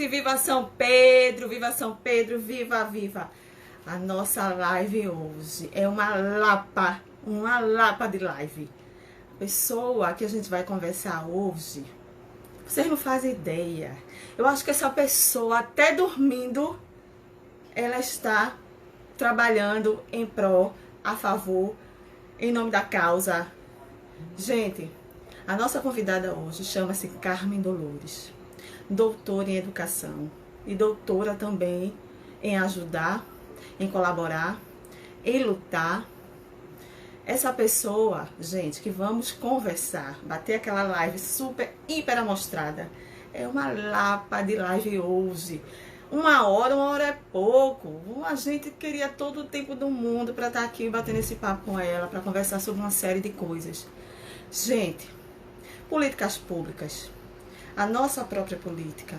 Viva São Pedro, viva São Pedro, viva, viva. A nossa live hoje é uma lapa de live. A pessoa que a gente vai conversar hoje, vocês não fazem ideia. Eu acho que essa pessoa, até dormindo, ela está trabalhando em pró, a favor, em nome da causa. Gente, a nossa convidada hoje chama-se Carmen Dolores, doutora em educação e doutora também em ajudar, em colaborar, em lutar. Essa pessoa, gente, que vamos conversar, bater aquela live super, hiper amostrada, é uma lapa de live hoje. Uma hora é pouco. A gente queria todo o tempo do mundo para estar aqui batendo esse papo com ela, para conversar sobre uma série de coisas. Gente, políticas públicas, a nossa própria política,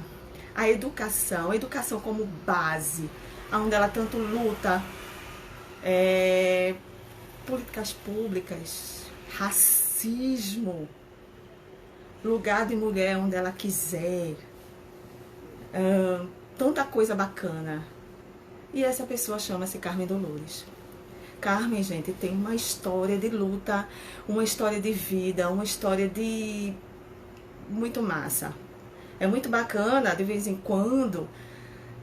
a educação como base, onde ela tanto luta, políticas públicas, racismo, lugar de mulher onde ela quiser, tanta coisa bacana. E essa pessoa chama-se Carmen Dolores. Carmen, gente, tem uma história de luta, uma história de vida, uma história de muito massa. É muito bacana, de vez em quando,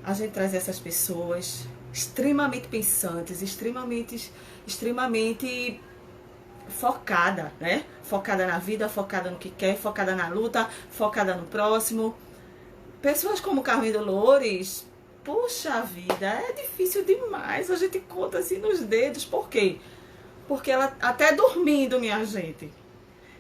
a gente traz essas pessoas extremamente pensantes, extremamente focada, né? Focada na vida, focada no que quer, focada na luta, focada no próximo. Pessoas como Carmen Dolores, puxa vida, é difícil demais. A gente conta assim nos dedos. Por quê? Porque ela, até dormindo, minha gente,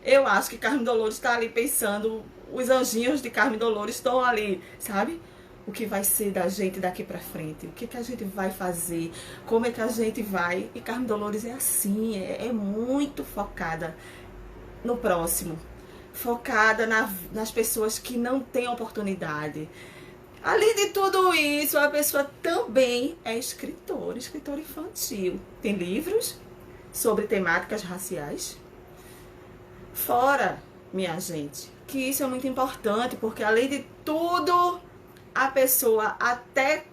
eu acho que Carmen Dolores está ali pensando, os anjinhos de Carmen Dolores estão ali, sabe? O que vai ser da gente daqui pra frente, o que a gente vai fazer, como é que a gente vai. E Carmen Dolores é assim, é muito focada no próximo, focada nas pessoas que não têm oportunidade. Além de tudo isso, a pessoa também é escritora infantil. Tem livros sobre temáticas raciais. Fora, minha gente, que isso é muito importante, porque além de tudo, a pessoa, até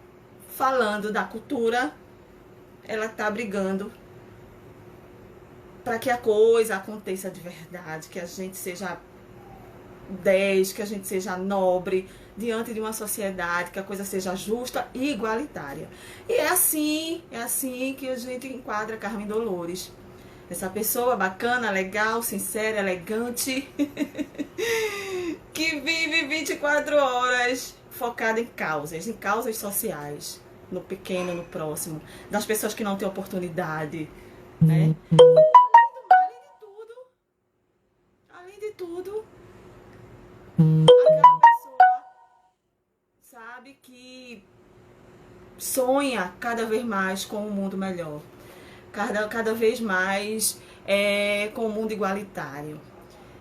falando da cultura, ela tá brigando para que a coisa aconteça de verdade, que a gente seja 10, que a gente seja nobre diante de uma sociedade, que a coisa seja justa e igualitária. E é assim que a gente enquadra Carmen Dolores. Essa pessoa bacana, legal, sincera, elegante, que vive 24 horas focada em causas sociais, no pequeno, no próximo, das pessoas que não têm oportunidade, né? Além de tudo, aquela pessoa sabe que sonha cada vez mais com um mundo melhor, cada vez mais com um mundo igualitário.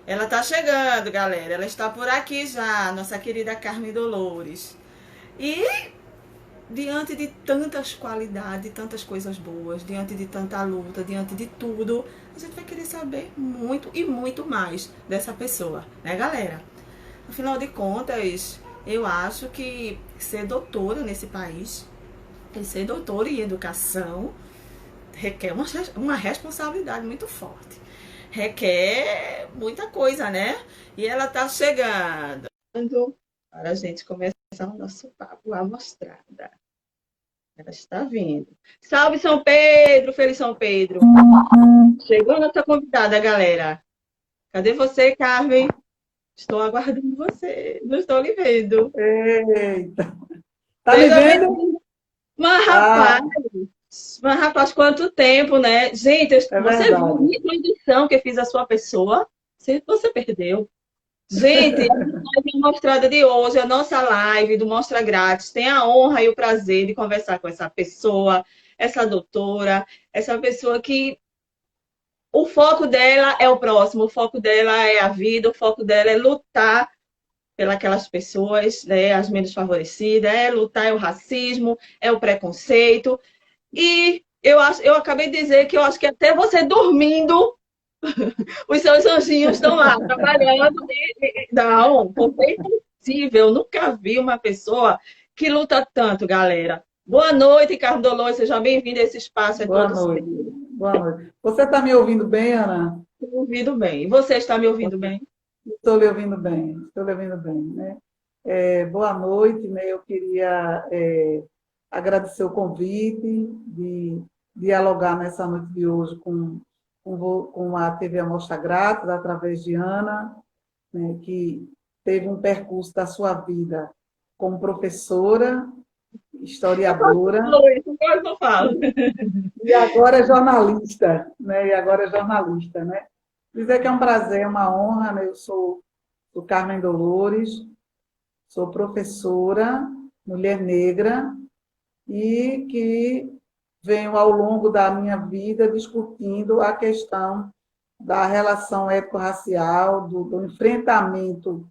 Ela tá chegando, galera, ela está por aqui já, nossa querida Carmen Dolores. E diante de tantas qualidades, tantas coisas boas, diante de tanta luta, diante de tudo, a gente vai querer saber muito e muito mais dessa pessoa, né, galera? Afinal de contas, eu acho que ser doutora nesse país, e ser doutora em educação, requer uma responsabilidade muito forte. Requer muita coisa, né? E ela tá chegando para a gente começar o nosso papo amostrada. Ela está vindo. Salve São Pedro, feliz São Pedro. Chegou a nossa convidada, galera. Cadê você, Carmen? Estou aguardando você. Não estou lhe vendo. Eita! Tá me Seja vendo? bem-vinda. Mas, rapaz, quanto tempo, né? Gente, É você viu a verdade. minha introdução que eu fiz à sua pessoa? Você perdeu. Gente, a live mostrada de hoje, a nossa live do Mostra Grátis, tem a honra e o prazer de conversar com essa pessoa, essa doutora, essa pessoa que o foco dela é o próximo, o foco dela é a vida, o foco dela é lutar pelas pessoas, né, as menos favorecidas, é lutar é o racismo, é o preconceito. E eu acabei de dizer que eu acho que até você dormindo, os seus anjinhos estão lá trabalhando. Não, possível. Eu nunca vi uma pessoa que luta tanto, galera. Boa noite, Carlos Dolores. Seja bem-vindo. Esse espaço é Boa todo seu. noite. Boa noite. Você está me ouvindo bem, Ana? Estou ouvindo bem. E você está me ouvindo bem? Estou lhe ouvindo bem, estou lhe ouvindo bem, né? Boa noite, né? Eu queria agradecer o convite de dialogar nessa noite de hoje com a TV Amostra Grátis, através de Ana, né, que teve um percurso da sua vida como professora, historiadora, Isso quase não falo. e agora é jornalista, né? E agora é jornalista, né? Dizer que é um prazer, é uma honra, né? Eu sou do Carmen Dolores, sou professora, mulher negra, e que venho ao longo da minha vida discutindo a questão da relação étnico-racial, do enfrentamento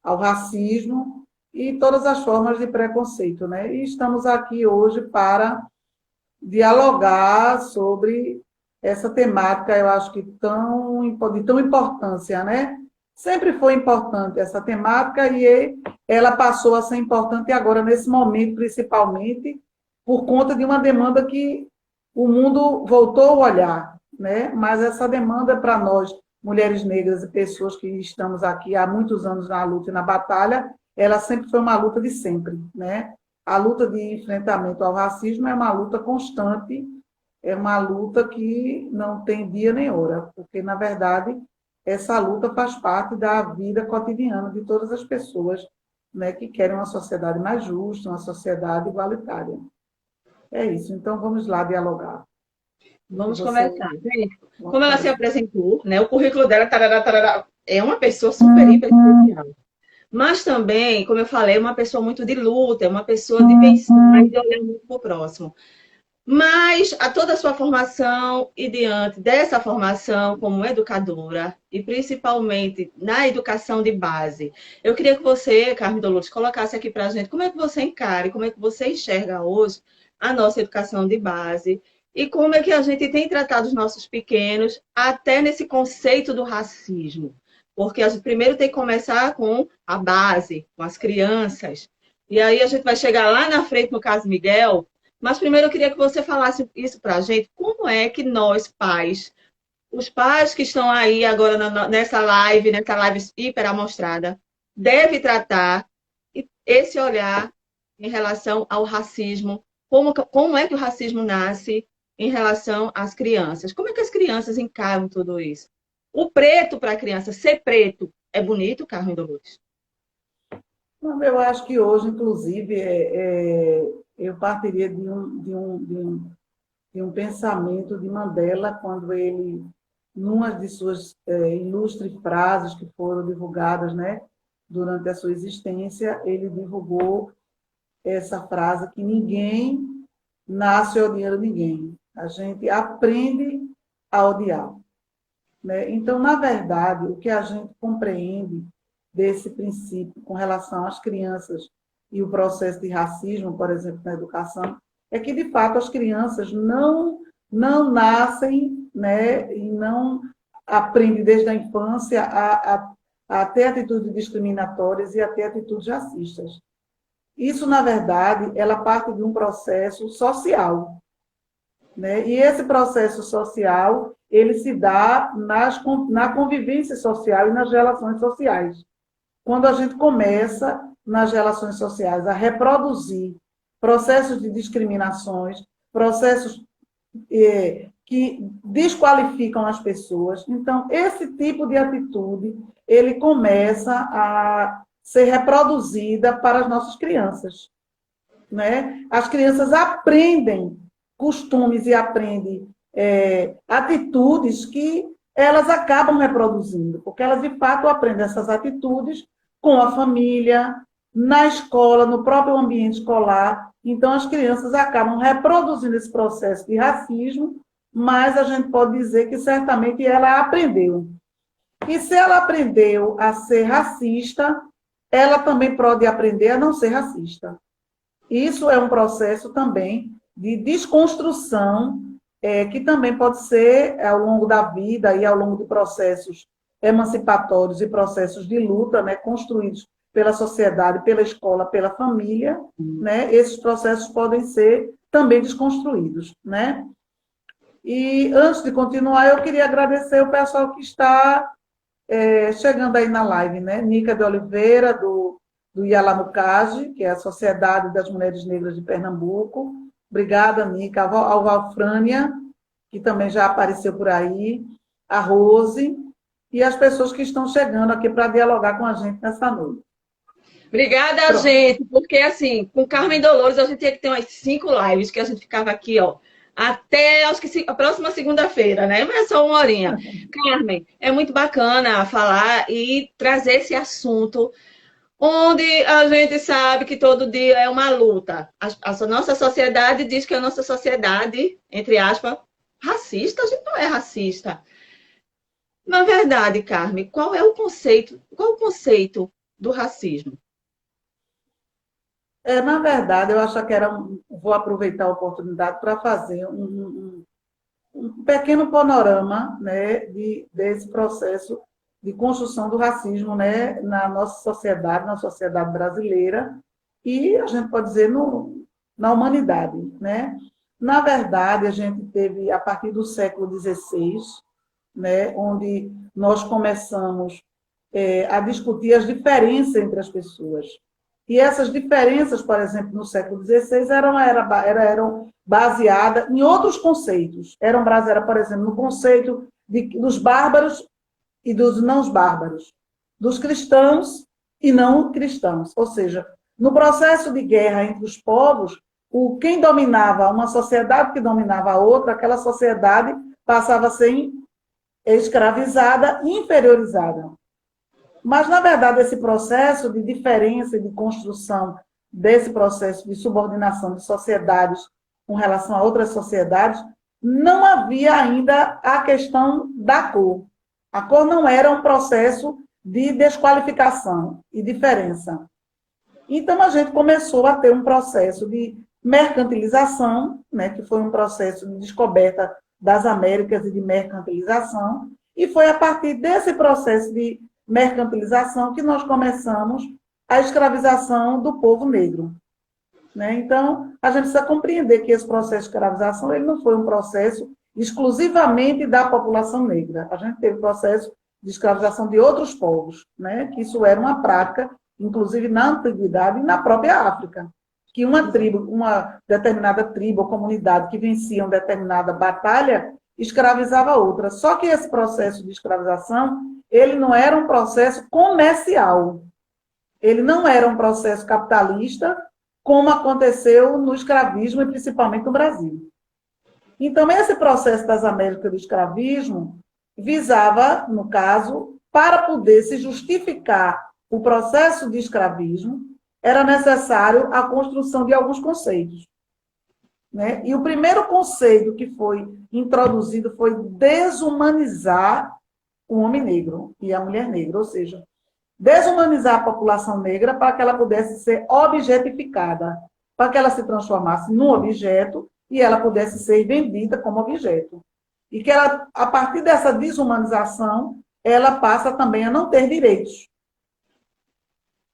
ao racismo e todas as formas de preconceito, né? E estamos aqui hoje para dialogar sobre essa temática, eu acho que de tão importância, né? Sempre foi importante essa temática e ela passou a ser importante agora, nesse momento, principalmente, por conta de uma demanda que o mundo voltou a olhar, né? Mas essa demanda, para nós, mulheres negras e pessoas que estamos aqui há muitos anos na luta e na batalha, ela sempre foi uma luta de sempre, né? A luta de enfrentamento ao racismo é uma luta constante, é uma luta que não tem dia nem hora, porque, na verdade, essa luta faz parte da vida cotidiana de todas as pessoas, né, que querem uma sociedade mais justa, uma sociedade igualitária. É isso, então vamos lá dialogar. Vamos Você... conversar. Gente, como ela se apresentou, né? O currículo dela tarará, tarará, é uma pessoa super, hiper especial. Mas também, como eu falei, é uma pessoa muito de luta, é uma pessoa de pensar e de olhar muito para o próximo. Mas a toda a sua formação e diante dessa formação como educadora, e principalmente na educação de base, eu queria que você, Carmen Dolores, colocasse aqui para a gente como é que você encara, como é que você enxerga hoje a nossa educação de base e como é que a gente tem tratado os nossos pequenos até nesse conceito do racismo. Porque a gente primeiro tem que começar com a base, com as crianças. E aí a gente vai chegar lá na frente, no caso Miguel, mas primeiro eu queria que você falasse isso para a gente. Como é que nós, pais, os pais que estão aí agora nessa live hiper amostrada, deve tratar esse olhar em relação ao racismo? Como é que o racismo nasce em relação às crianças? Como é que as crianças encaram tudo isso? O preto para a criança, ser preto, é bonito, Carmen Dolores? Eu acho que hoje, inclusive, eu partiria de um pensamento de Mandela, quando ele, numa de suas ilustres frases que foram divulgadas, né, durante a sua existência, ele divulgou essa frase que ninguém nasce odiando ninguém. A gente aprende a odiar, né? Então, na verdade, o que a gente compreende desse princípio com relação às crianças e o processo de racismo, por exemplo, na educação, é que, de fato, as crianças não nascem, né, e não aprendem desde a infância a ter atitudes discriminatórias e a ter atitudes racistas. Isso, na verdade, ela parte de um processo social, né? E esse processo social, ele se dá na convivência social e nas relações sociais. Quando a gente começa, nas relações sociais, a reproduzir processos de discriminações, processos que desqualificam as pessoas, então, esse tipo de atitude, ele começa a ser reproduzida para as nossas crianças, né? As crianças aprendem costumes e aprendem atitudes que elas acabam reproduzindo, porque elas, de fato, aprendem essas atitudes com a família, na escola, no próprio ambiente escolar. Então, as crianças acabam reproduzindo esse processo de racismo, mas a gente pode dizer que certamente ela aprendeu. E se ela aprendeu a ser racista, ela também pode aprender a não ser racista. Isso é um processo também de desconstrução, que também pode ser, ao longo da vida e ao longo de processos emancipatórios e processos de luta, né, construídos pela sociedade, pela escola, pela família, né? Esses processos podem ser também desconstruídos, né? E antes de continuar, eu queria agradecer o pessoal que está chegando aí na live, né? Nica de Oliveira, do Yalamucage, que é a Sociedade das Mulheres Negras de Pernambuco. Obrigada, Nica. A Valfrânia, que também já apareceu por aí, a Rose, e as pessoas que estão chegando aqui para dialogar com a gente nessa noite. Obrigada, Pronto. gente, porque assim, com Carmen Dolores a gente tinha que ter umas 5 lives, que a gente ficava aqui, ó, até acho que a próxima segunda-feira, né? Mas é só uma horinha. Carmen, é muito bacana falar e trazer esse assunto onde a gente sabe que todo dia é uma luta. A nossa sociedade diz que a nossa sociedade, entre aspas, racista, a gente não é racista. Na verdade, Carmen, qual o conceito do racismo? Na verdade, eu acho que vou aproveitar a oportunidade para fazer um pequeno panorama, né, desse processo de construção do racismo, né, na nossa sociedade, na sociedade brasileira, e a gente pode dizer na humanidade, né? Na verdade, a gente teve, a partir do século XVI, né, onde nós começamos a discutir as diferenças entre as pessoas. E essas diferenças, por exemplo, no século XVI, eram baseadas em outros conceitos. Eram baseadas, por exemplo, no conceito dos bárbaros e dos não bárbaros, dos cristãos e não cristãos. Ou seja, no processo de guerra entre os povos, quem dominava uma sociedade que dominava a outra, aquela sociedade passava a ser escravizada e inferiorizada. Mas, na verdade, esse processo de diferença e de construção desse processo de subordinação de sociedades com relação a outras sociedades, não havia ainda a questão da cor. A cor não era um processo de desqualificação e diferença. Então, a gente começou a ter um processo de mercantilização, né, que foi um processo de descoberta das Américas e de mercantilização, e foi a partir desse processo de mercantilização que nós começamos a escravização do povo negro, né? Então, a gente precisa compreender que esse processo de escravização ele não foi um processo exclusivamente da população negra. A gente teve processo de escravização de outros povos, né? Que isso era uma prática, inclusive na antiguidade e na própria África, que uma determinada tribo ou comunidade que vencia uma determinada batalha escravizava outra. Só que esse processo de escravização ele não era um processo comercial. Ele não era um processo capitalista, como aconteceu no escravismo e principalmente no Brasil. Então, esse processo das Américas do escravismo visava, no caso, para poder se justificar o processo de escravismo, era necessário a construção de alguns conceitos, né? E o primeiro conceito que foi introduzido foi desumanizar o homem negro e a mulher negra, ou seja, desumanizar a população negra para que ela pudesse ser objetificada, para que ela se transformasse num objeto e ela pudesse ser vendida como objeto. E que ela, a partir dessa desumanização, ela passa também a não ter direitos.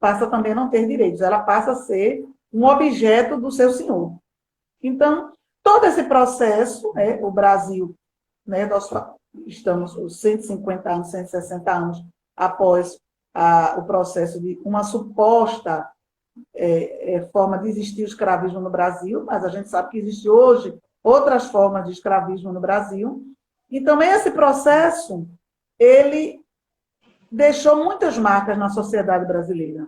Passa também a não ter direitos. Ela passa a ser um objeto do seu senhor. Então, todo esse processo, né, o Brasil, né, nós estamos 150 anos, 160 anos após o processo de uma suposta forma de existir o escravismo no Brasil, mas a gente sabe que existe hoje outras formas de escravismo no Brasil. Então, esse processo, ele deixou muitas marcas na sociedade brasileira,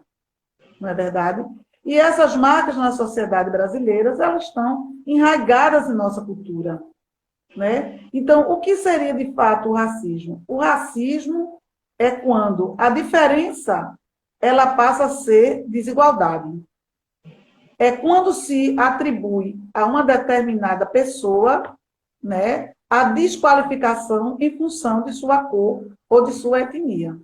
não é verdade? E essas marcas na sociedade brasileira, elas estão enraigadas em nossa cultura, né? Então, o que seria de fato o racismo? O racismo é quando a diferença ela passa a ser desigualdade. É quando se atribui a uma determinada pessoa, né, a desqualificação em função de sua cor ou de sua etnia,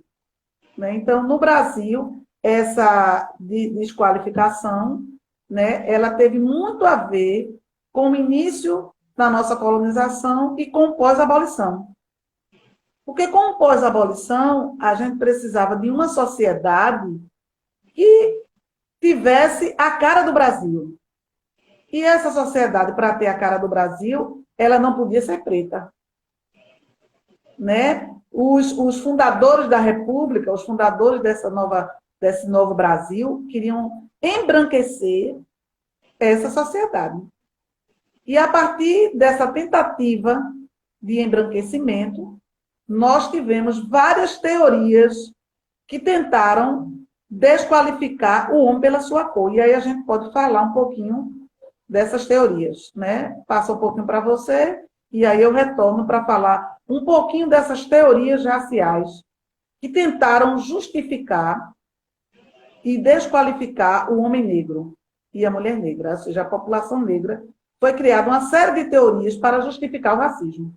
né? Então, no Brasil, essa desqualificação, né, ela teve muito a ver com o início da nossa colonização e com o pós-abolição. Porque com o pós-abolição, a gente precisava de uma sociedade que tivesse a cara do Brasil. E essa sociedade, para ter a cara do Brasil, ela não podia ser preta. Né? Os fundadores da República, os fundadores desse novo Brasil, queriam embranquecer essa sociedade. E a partir dessa tentativa de embranquecimento, nós tivemos várias teorias que tentaram desqualificar o homem pela sua cor. E aí a gente pode falar um pouquinho dessas teorias, né? Passa um pouquinho para você, e aí eu retorno para falar um pouquinho dessas teorias raciais que tentaram justificar e desqualificar o homem negro e a mulher negra, ou seja, a população negra. Foi criada uma série de teorias para justificar o racismo,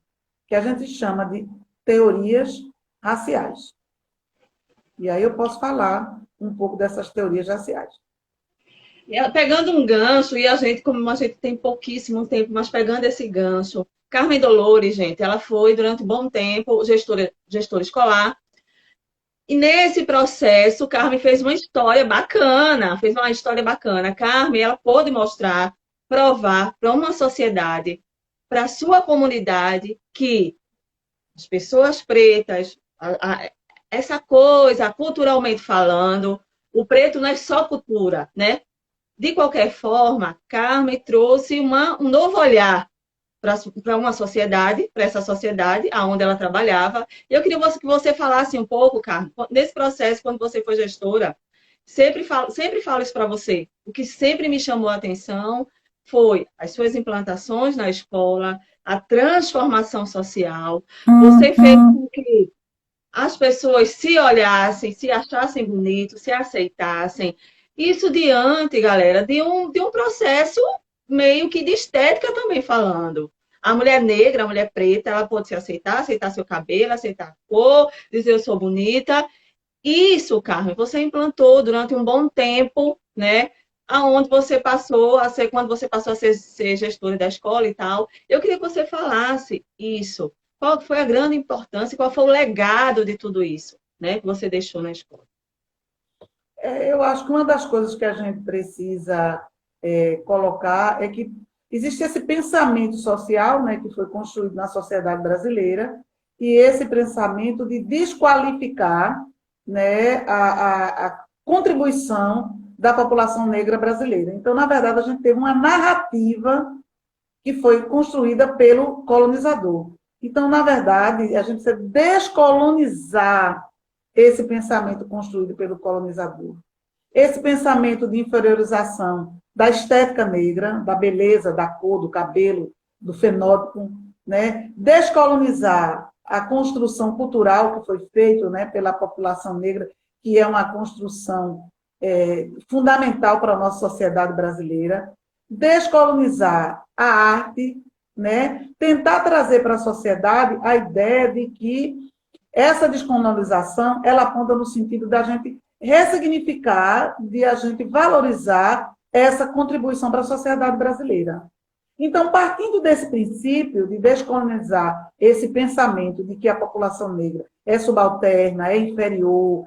que a gente chama de teorias raciais. E aí eu posso falar um pouco dessas teorias raciais. Pegando um gancho, e a gente, como a gente tem pouquíssimo tempo, mas pegando esse gancho, Carmen Dolores, gente, ela foi durante um bom tempo gestora escolar. E nesse processo, Carmen fez uma história bacana, Carmen, ela pôde mostrar, provar para uma sociedade, para a sua comunidade, que as pessoas pretas, essa coisa, culturalmente falando, o preto não é só cultura, né? De qualquer forma, Carmen trouxe um novo olhar para uma sociedade, para essa sociedade onde ela trabalhava. Eu queria que você falasse um pouco, Carmen, nesse processo, quando você foi gestora, sempre falo isso para você. O que sempre me chamou a atenção foi as suas implantações na escola, a transformação social. Você fez com que as pessoas se olhassem, se achassem bonitos, se aceitassem. Isso diante, galera, de um processo meio que de estética também falando. A mulher negra, a mulher preta, ela pode se aceitar seu cabelo, aceitar a cor, dizer eu sou bonita. Isso, Carmen, você implantou durante um bom tempo, né? Aonde você passou a ser, quando você passou a ser gestora da escola e tal. Eu queria que você falasse isso. Qual foi a grande importância, qual foi o legado de tudo isso, né, que você deixou na escola? Eu acho que uma das coisas que a gente precisa colocar é que existe esse pensamento social, né, que foi construído na sociedade brasileira, e esse pensamento de desqualificar, né, a contribuição da população negra brasileira. Então, na verdade, a gente teve uma narrativa que foi construída pelo colonizador. Então, na verdade, a gente precisa descolonizar esse pensamento construído pelo colonizador. Esse pensamento de inferiorização da estética negra, da beleza, da cor, do cabelo, do fenótipo, né? Descolonizar a construção cultural que foi feita, né, pela população negra, que é uma construção fundamental para a nossa sociedade brasileira. Descolonizar a arte, né? Tentar trazer para a sociedade a ideia de que essa descolonização ela aponta no sentido da gente ressignificar, de a gente valorizar essa contribuição para a sociedade brasileira. Então, partindo desse princípio de descolonizar esse pensamento de que a população negra é subalterna, é inferior,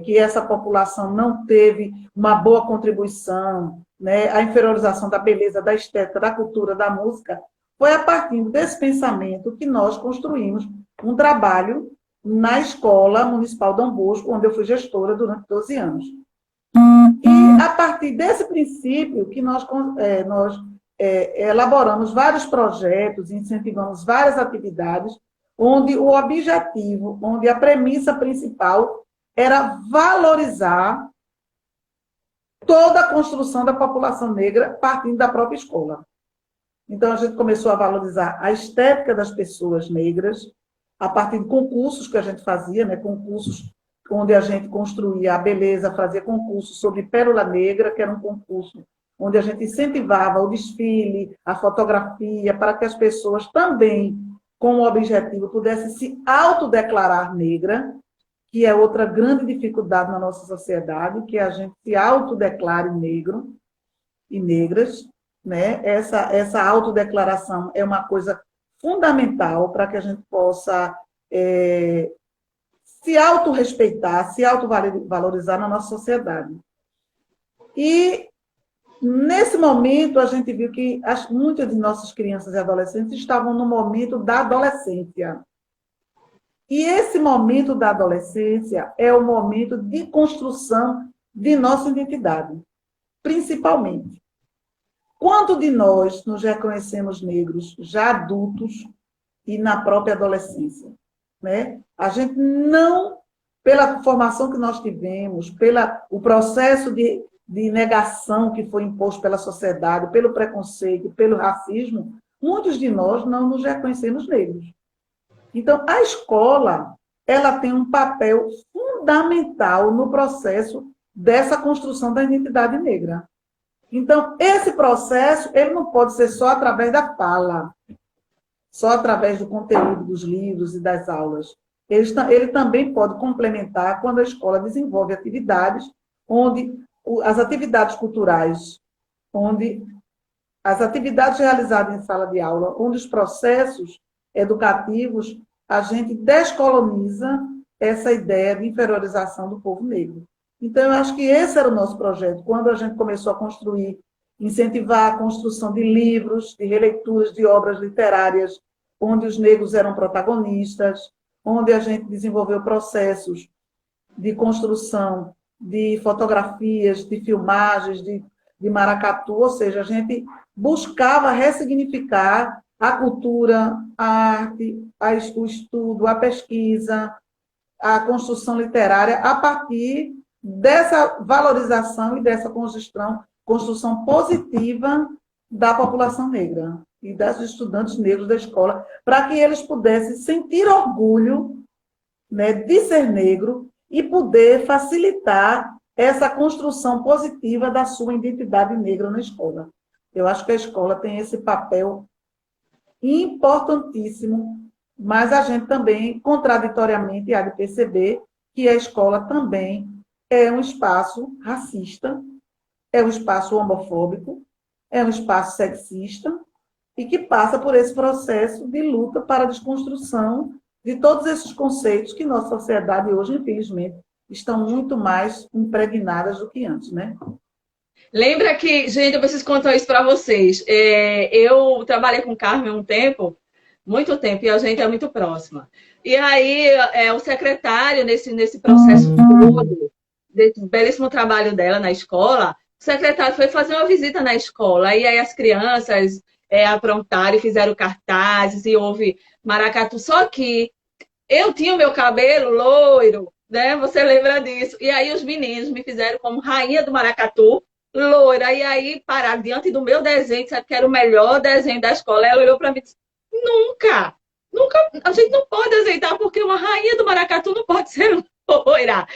que essa população não teve uma boa contribuição, né, a inferiorização da beleza, da estética, da cultura, da música, foi a partir desse pensamento que nós construímos um trabalho na Escola Municipal Dom Bosco, onde eu fui gestora durante 12 anos. E a partir desse princípio que nós elaboramos vários projetos, incentivamos várias atividades, onde o objetivo, onde a premissa principal era valorizar toda a construção da população negra partindo da própria escola. Então, a gente começou a valorizar a estética das pessoas negras, a partir de concursos que a gente fazia, né? Concursos onde a gente construía a beleza, fazia concursos sobre pérola negra, que era um concurso onde a gente incentivava o desfile, a fotografia, para que as pessoas também, com o objetivo, pudessem se autodeclarar negra, que é outra grande dificuldade na nossa sociedade, que a gente se autodeclare negro e negras, né? Essa autodeclaração é uma coisa fundamental para que a gente possa se autorrespeitar, se autovalorizar na nossa sociedade. E, nesse momento, a gente viu que muitas de nossas crianças e adolescentes estavam no momento da adolescência. E esse momento da adolescência é o momento de construção de nossa identidade, principalmente. Quanto de nós nos reconhecemos negros já adultos e na própria adolescência, né? A gente não, pela formação que nós tivemos, o processo de negação que foi imposto pela sociedade, pelo preconceito, pelo racismo, muitos de nós não nos reconhecemos negros. Então, a escola, ela tem um papel fundamental no processo dessa construção da identidade negra. Então, esse processo, ele não pode ser só através da fala, só através do conteúdo dos livros e das aulas. Ele também pode complementar quando a escola desenvolve atividades onde as atividades culturais, onde as atividades realizadas em sala de aula, onde os processos educativos, a gente descoloniza essa ideia de inferiorização do povo negro. Então, eu acho que esse era o nosso projeto, quando a gente começou a construir, incentivar a construção de livros, de releituras de obras literárias, onde os negros eram protagonistas, onde a gente desenvolveu processos de construção de fotografias, de filmagens, de maracatu, ou seja, a gente buscava ressignificar a cultura, a arte, o estudo, a pesquisa, a construção literária, a partir dessa valorização e dessa construção positiva da população negra e dos estudantes negros da escola, para que eles pudessem sentir orgulho, né, de ser negro e poder facilitar essa construção positiva da sua identidade negra na escola. Eu acho que a escola tem esse papel importantíssimo, mas a gente também, contraditoriamente, há de perceber que a escola também é um espaço racista, é um espaço homofóbico, é um espaço sexista, e que passa por esse processo de luta para a desconstrução de todos esses conceitos que nossa sociedade hoje, infelizmente, estão muito mais impregnadas do que antes, né? Lembra que, gente, eu preciso contar isso para vocês. Eu trabalhei com Carmen há um tempo, muito tempo, e a gente é muito próxima. E aí, o secretário, nesse processo todo, desse belíssimo trabalho dela na escola, o secretário foi fazer uma visita na escola, e aí as crianças aprontaram e fizeram cartazes, e houve maracatu. Só que eu tinha o meu cabelo loiro, né? Você lembra disso? E aí os meninos me fizeram como rainha do maracatu, loira. E aí pararam diante do meu desenho, sabe que era o melhor desenho da escola. Ela olhou para mim e disse: nunca, nunca, a gente não pode azeitar, porque uma rainha do maracatu não pode ser loira.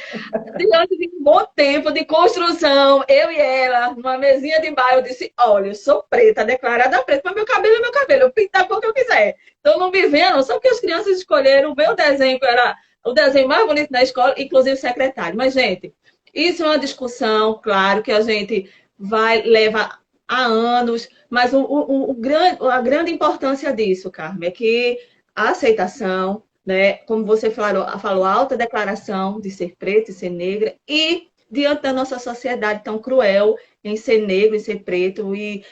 Diante de um bom tempo de construção, eu e ela, numa mesinha de bar, eu disse: olha, eu sou preta, declarada preta, mas meu cabelo é meu cabelo, eu pinto da cor que eu quiser. Então não me vendo, só porque as crianças escolheram o meu desenho, que era o desenho mais bonito da escola, inclusive o secretário. Mas, gente, isso é uma discussão, claro, que a gente vai levar há anos, mas a grande importância disso, Carmen, é que a aceitação, né, como você falou, a alta declaração de ser preta e ser negra, e diante da nossa sociedade tão cruel em ser negro e ser preto, e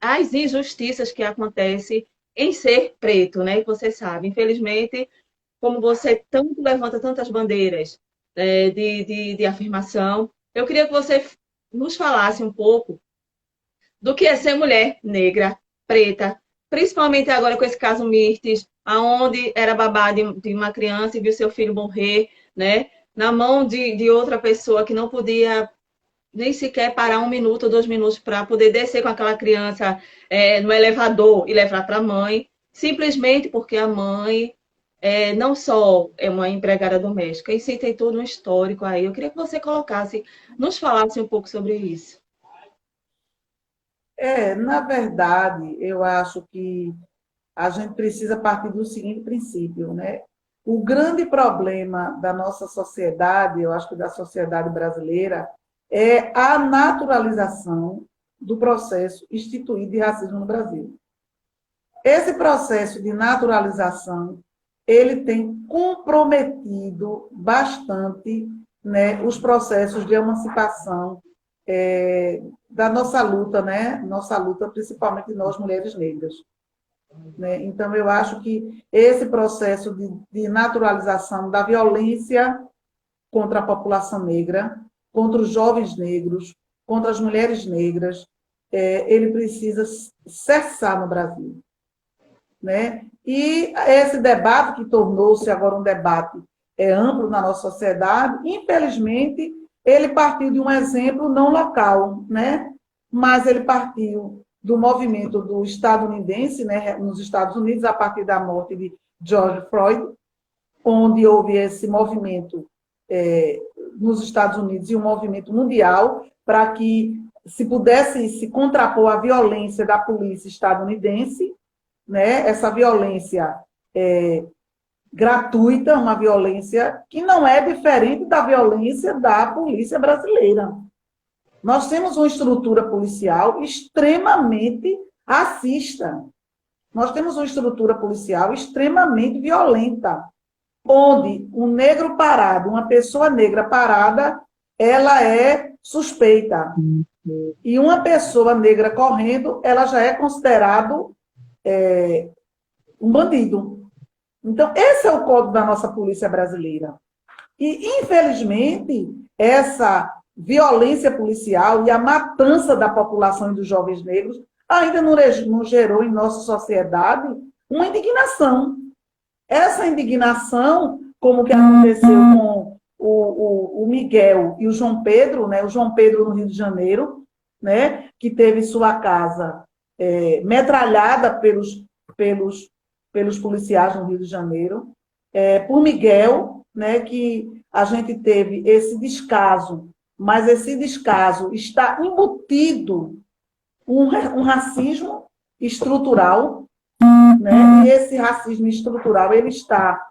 as injustiças que acontecem em ser preto, né? Você sabe, infelizmente, como você tanto levanta tantas bandeiras de afirmação, eu queria que você nos falasse um pouco do que é ser mulher negra, preta, principalmente agora com esse caso Mirtes, aonde era babá de uma criança e viu seu filho morrer, né, na mão de outra pessoa que não podia nem sequer parar 1 minuto ou 2 minutos para poder descer com aquela criança no elevador e levar para a mãe, simplesmente porque a mãe não só é uma empregada doméstica, e sim tem todo um histórico aí. Eu queria que você nos falasse um pouco sobre isso. Na verdade, eu acho que a gente precisa partir do seguinte princípio, né? O grande problema da nossa sociedade, eu acho que da sociedade brasileira, é a naturalização do processo instituído de racismo no Brasil. Esse processo de naturalização, ele tem comprometido bastante, né, os processos de emancipação da nossa luta, né? Nossa luta, principalmente nós, mulheres negras. Né? Então, eu acho que esse processo de naturalização da violência contra a população negra, contra os jovens negros, contra as mulheres negras, ele precisa cessar no Brasil. Né? E esse debate, que tornou-se agora um debate amplo na nossa sociedade, infelizmente, ele partiu de um exemplo não local, né? Mas ele partiu do movimento do estadunidense, né, nos Estados Unidos, a partir da morte de George Floyd, onde houve esse movimento nos Estados Unidos e um movimento mundial para que se pudesse se contrapor à violência da polícia estadunidense, né, essa violência gratuita, uma violência que não é diferente da violência da polícia brasileira. Nós temos uma estrutura policial extremamente racista. Nós temos uma estrutura policial extremamente violenta, onde um negro parado, uma pessoa negra parada, ela é suspeita. E uma pessoa negra correndo, ela já é considerado um bandido. Então, esse é o código da nossa polícia brasileira. E, infelizmente, essa violência policial e a matança da população e dos jovens negros ainda não gerou em nossa sociedade uma indignação. Essa indignação, como que aconteceu com o Miguel e o João Pedro, né? O João Pedro no Rio de Janeiro, né? Que teve sua casa metralhada pelos policiais no Rio de Janeiro, por Miguel, né? Que a gente teve esse descaso, mas esse descaso está embutido um racismo estrutural, né? E esse racismo estrutural ele está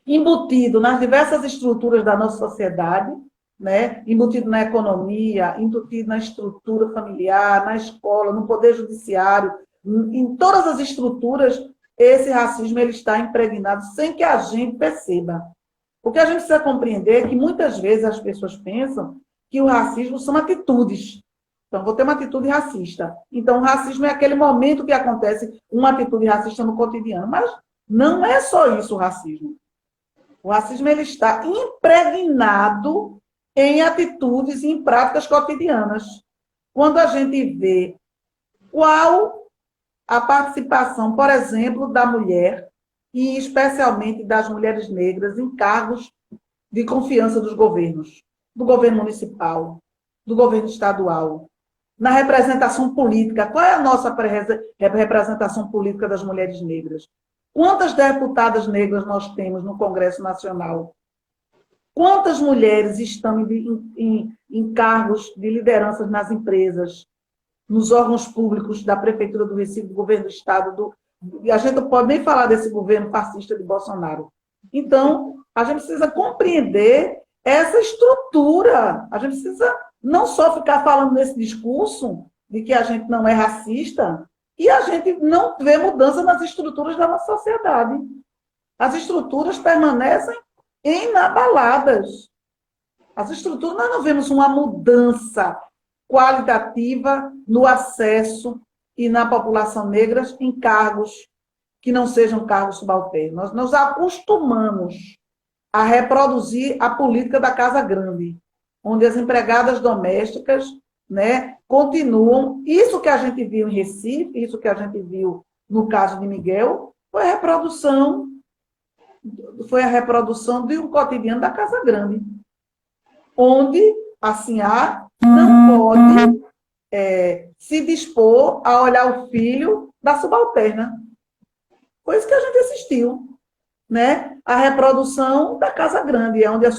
embutido nas diversas estruturas da nossa sociedade, né? Embutido na economia, embutido na estrutura familiar, na escola, no poder judiciário, em todas as estruturas, esse racismo ele está impregnado sem que a gente perceba. O que a gente precisa compreender é que muitas vezes as pessoas pensam que o racismo são atitudes. Então, vou ter uma atitude racista. Então, o racismo é aquele momento que acontece uma atitude racista no cotidiano. Mas não é só isso o racismo. O racismo ele está impregnado em atitudes e em práticas cotidianas. Quando a gente vê qual a participação, por exemplo, da mulher, e especialmente das mulheres negras, em cargos de confiança dos governos, do governo municipal, do governo estadual, na representação política. Qual é a nossa representação política das mulheres negras? Quantas deputadas negras nós temos no Congresso Nacional? Quantas mulheres estão em cargos de lideranças nas empresas, nos órgãos públicos da Prefeitura do Recife, do Governo do Estado, a gente não pode nem falar desse governo fascista de Bolsonaro. Então, a gente precisa compreender essa estrutura. A gente precisa não só ficar falando nesse discurso de que a gente não é racista e a gente não vê mudança nas estruturas da nossa sociedade. As estruturas permanecem inabaladas. As estruturas, nós não vemos uma mudança qualitativa no acesso e na população negra em cargos que não sejam cargos subalternos. Nós nos acostumamos a reproduzir a política da casa grande, onde as empregadas domésticas, né, continuam. Isso que a gente viu em Recife, isso que a gente viu no caso de Miguel, foi a reprodução de um cotidiano da casa grande, onde a senhora não pode se dispor a olhar o filho da subalterna. Foi isso que a gente assistiu, né? A reprodução da casa grande, onde a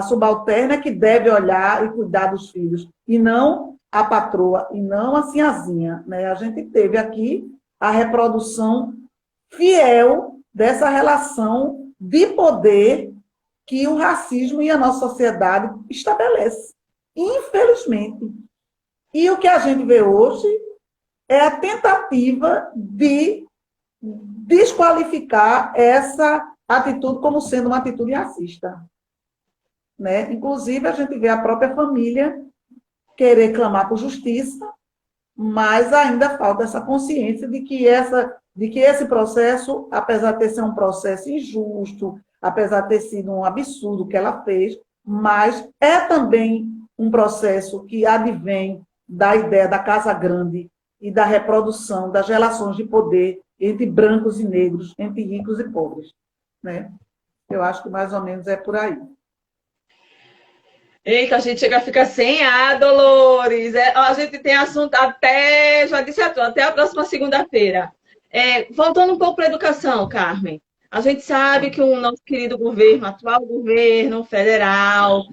subalterna é que deve olhar e cuidar dos filhos, e não a patroa, e não a sinhazinha, né? A gente teve aqui a reprodução fiel dessa relação de poder que o racismo e a nossa sociedade estabelece, infelizmente. E o que a gente vê hoje é a tentativa de desqualificar essa atitude como sendo uma atitude racista, né? Inclusive, a gente vê a própria família querer clamar por justiça, mas ainda falta essa consciência de que esse processo, apesar de ter sido um processo injusto, apesar de ter sido um absurdo que ela fez, mas é também um processo que advém da ideia da casa grande e da reprodução das relações de poder entre brancos e negros, entre ricos e pobres, né? Eu acho que mais ou menos é por aí. Eita, a gente chega a ficar sem ar, Dolores. A gente tem assunto até, já disse a tu, até a próxima segunda-feira. Voltando um pouco para a educação, Carmen. A gente sabe que o nosso querido governo, atual governo federal,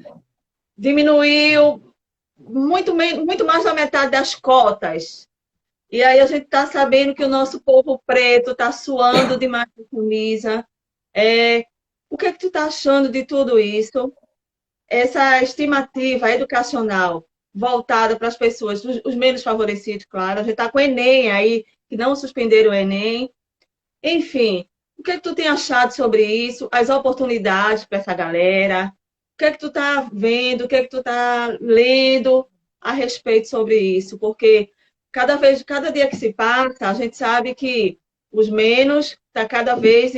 diminuiu muito mais da metade das cotas. E aí a gente está sabendo que o nosso povo preto está suando demais a camisa. O que é que tu está achando de tudo isso? Essa estimativa educacional voltada para as pessoas, os menos favorecidos, claro. A gente está com o Enem aí, que não suspenderam o Enem. Enfim, o que é que tu tem achado sobre isso? As oportunidades para essa galera? O que é que tu está vendo? O que é que tu está lendo a respeito sobre isso? Porque cada dia que se passa, a gente sabe que os menos está cada vez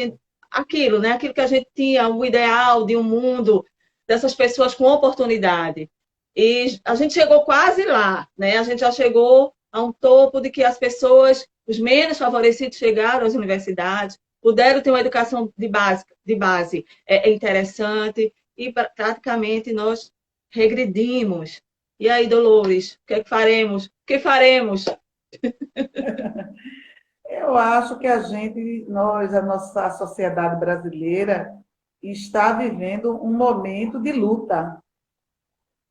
aquilo, né? Aquilo que a gente tinha, o ideal de um mundo dessas pessoas com oportunidade. E a gente chegou quase lá, né? A gente já chegou a um topo de que as pessoas, os menos favorecidos, chegaram às universidades, puderam ter uma educação de base interessante, e praticamente nós regredimos. E aí, Dolores, o que é que faremos? O que faremos? Eu acho que a nossa sociedade brasileira, está vivendo um momento de luta,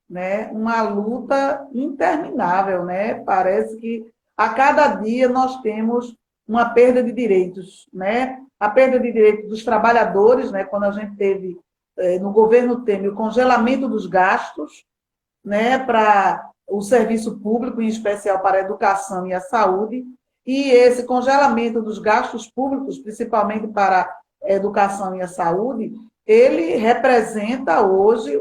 né? Uma luta interminável, né? Parece que a cada dia nós temos uma perda de direitos, né? A perda de direitos dos trabalhadores, né? Quando a gente teve no governo Temer o congelamento dos gastos, né? Para o serviço público, em especial para a educação e a saúde, e esse congelamento dos gastos públicos, principalmente para a educação e a saúde, ele representa hoje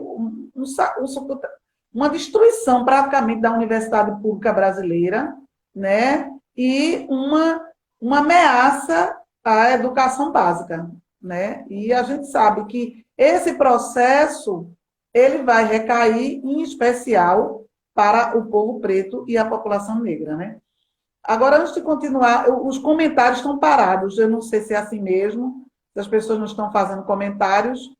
uma destruição praticamente da universidade pública brasileira, né? E uma ameaça à educação básica, né? E a gente sabe que esse processo ele vai recair em especial para o povo preto e a população negra, né? Agora, antes de continuar, os comentários estão parados. Eu não sei se é assim mesmo, se as pessoas não estão fazendo comentários,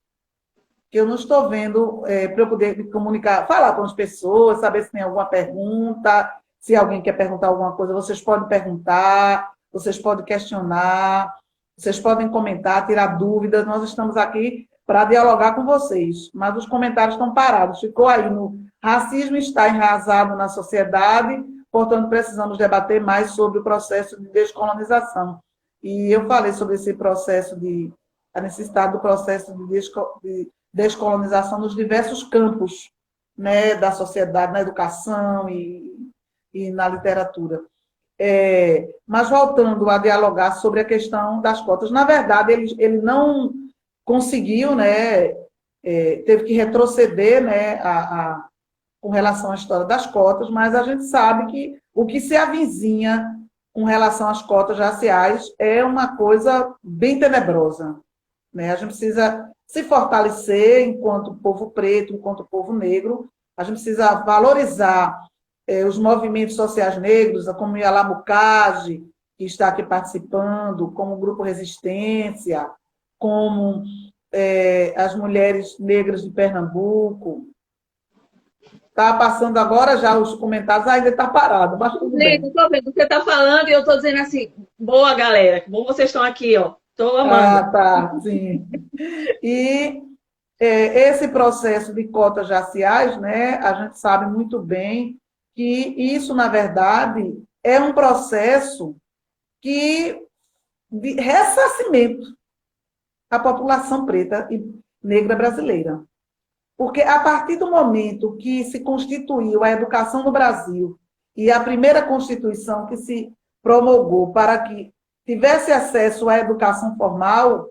que eu não estou vendo para eu poder me comunicar, falar com as pessoas, saber se tem alguma pergunta, se alguém quer perguntar alguma coisa, vocês podem perguntar, vocês podem questionar, vocês podem comentar, tirar dúvidas. Nós estamos aqui para dialogar com vocês, mas os comentários estão parados. Ficou aí no racismo está enraizado na sociedade, portanto, precisamos debater mais sobre o processo de descolonização. E eu falei sobre esse processo a necessidade do processo de descolonização nos diversos campos, né, da sociedade, na educação e na literatura. Mas voltando a dialogar sobre a questão das cotas, na verdade, ele não conseguiu, né, teve que retroceder, né, com relação à história das cotas, mas a gente sabe que o que se avizinha com relação às cotas raciais é uma coisa bem tenebrosa, né? A gente precisa se fortalecer enquanto povo preto, enquanto povo negro, a gente precisa valorizar os movimentos sociais negros, como o Yalamucage, que está aqui participando, como o Grupo Resistência, como as mulheres negras de Pernambuco. Está passando agora já os comentários, ainda está parado, mas tudo bem. Estou vendo, você está falando e eu estou dizendo assim, boa, galera, que bom vocês estão aqui, ó. Estou amando. Ah, tá, sim. E esse processo de cotas raciais, né, a gente sabe muito bem que isso, na verdade, é um processo de ressarcimento à população preta e negra brasileira. Porque a partir do momento que se constituiu a educação no Brasil e a primeira Constituição que se promulgou para que tivesse acesso à educação formal,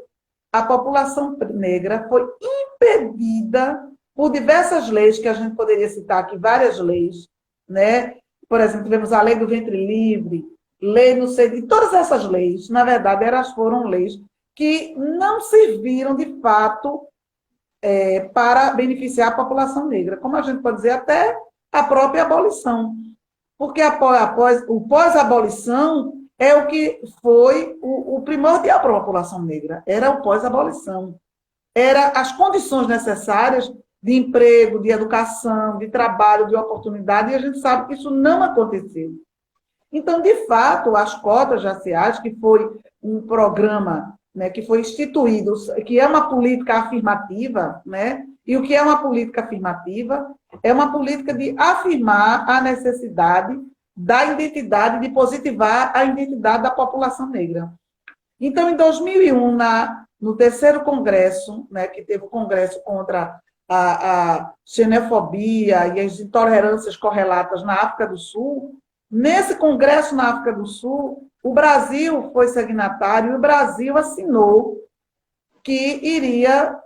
a população negra foi impedida por diversas leis, que a gente poderia citar aqui, várias leis, né? Por exemplo, tivemos a lei do ventre livre, lei no sei de todas essas leis, na verdade, elas foram leis que não serviram de fato para beneficiar a população negra, como a gente pode dizer até a própria abolição, porque o pós-abolição é o que foi o primordial para a população negra, era o pós-abolição, era as condições necessárias de emprego, de educação, de trabalho, de oportunidade, e a gente sabe que isso não aconteceu. Então, de fato, as cotas raciais, que foi um programa, né, que foi instituído, que é uma política afirmativa, né, e o que é uma política afirmativa? É uma política de afirmar a necessidade da identidade, de positivar a identidade da população negra. Então, em 2001, no terceiro congresso, né, que teve o congresso contra a xenofobia e as intolerâncias correlatas na África do Sul, nesse congresso na África do Sul, o Brasil foi signatário e o Brasil assinou que iria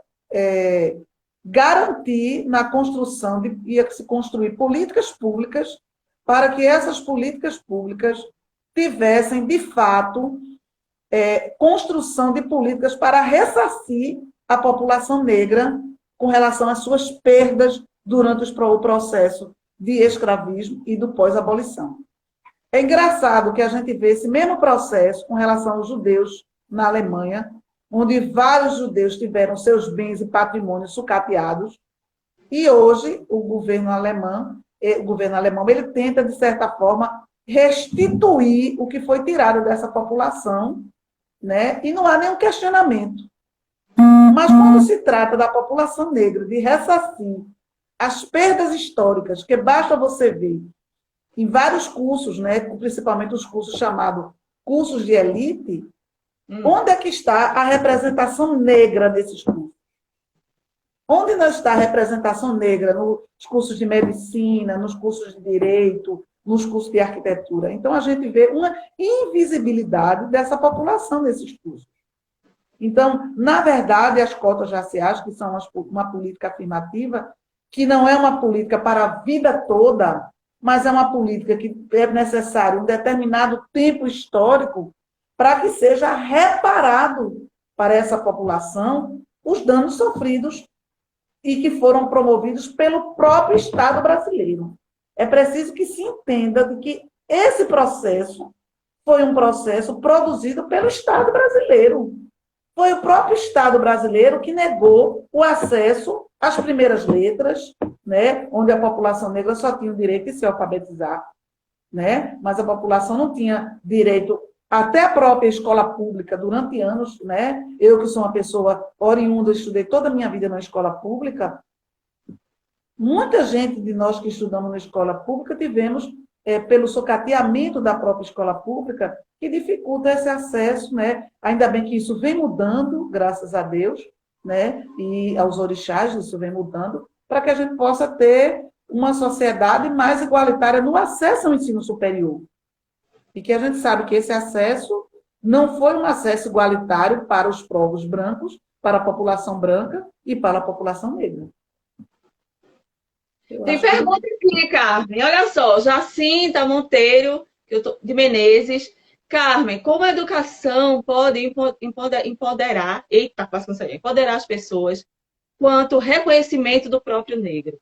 garantir na construção, ia se construir políticas públicas para que essas políticas públicas tivessem, de fato, construção de políticas para ressarcir a população negra com relação às suas perdas durante o processo de escravismo e do pós-abolição. É engraçado que a gente vê esse mesmo processo com relação aos judeus na Alemanha, onde vários judeus tiveram seus bens e patrimônios sucateados, e hoje o governo alemão ele tenta, de certa forma, restituir o que foi tirado dessa população, né? E não há nenhum questionamento. Mas quando se trata da população negra, de ressarcir as perdas históricas, que basta você ver em vários cursos, né, principalmente os cursos chamados cursos de elite, onde é que está a representação negra desses cursos? Onde não está a representação negra nos cursos de medicina, nos cursos de direito, nos cursos de arquitetura? Então, a gente vê uma invisibilidade dessa população nesses cursos. Então, na verdade, as cotas raciais, que são uma política afirmativa, que não é uma política para a vida toda, mas é uma política que é necessário um determinado tempo histórico para que seja reparado para essa população os danos sofridos e que foram promovidos pelo próprio Estado brasileiro. É preciso que se entenda de que esse processo foi um processo produzido pelo Estado brasileiro. Foi o próprio Estado brasileiro que negou o acesso às primeiras letras, né, onde a população negra só tinha o direito de se alfabetizar, né, mas a população não tinha direito até a própria escola pública durante anos, né? Eu que sou uma pessoa oriunda, estudei toda a minha vida na escola pública, muita gente de nós que estudamos na escola pública tivemos, pelo socateamento da própria escola pública, que dificulta esse acesso, né? Ainda bem que isso vem mudando, graças a Deus, né? E aos orixás, isso vem mudando, para que a gente possa ter uma sociedade mais igualitária no acesso ao ensino superior. E que a gente sabe que esse acesso não foi um acesso igualitário para os povos brancos, para a população branca e para a população negra. Tem pergunta aqui, Carmen. Olha só, Jacinta Monteiro de Menezes. Carmen, como a educação pode empoderar, eita, quase consegui, empoderar as pessoas quanto ao reconhecimento do próprio negro?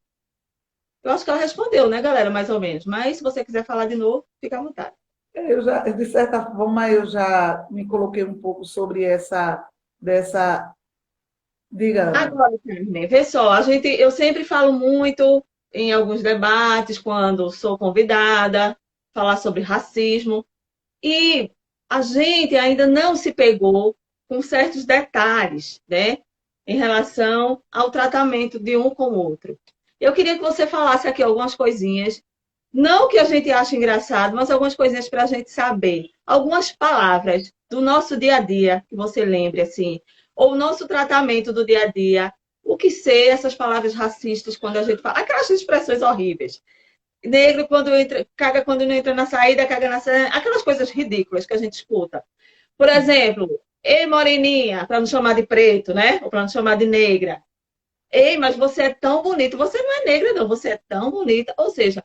Eu acho que ela respondeu, né, galera, mais ou menos. Mas se você quiser falar de novo, fica à vontade. De certa forma, eu já me coloquei um pouco sobre Diga. Agora, Carmen, vê só, eu sempre falo muito em alguns debates, quando sou convidada, falar sobre racismo, e a gente ainda não se pegou com certos detalhes, né, em relação ao tratamento de um com o outro. Eu queria que você falasse aqui algumas coisinhas, não que a gente ache engraçado, mas algumas coisinhas para a gente saber. Algumas palavras do nosso dia a dia, que você lembre, assim, ou o nosso tratamento do dia a dia, o que ser essas palavras racistas quando a gente fala, aquelas expressões horríveis. Negro quando entra, caga quando não entra na saída, caga na saída, aquelas coisas ridículas que a gente escuta. Por exemplo, ei, moreninha, para não chamar de preto, né? Ou para não chamar de negra. Ei, mas você é tão bonita. Você não é negra, não, você é tão bonita. Ou seja,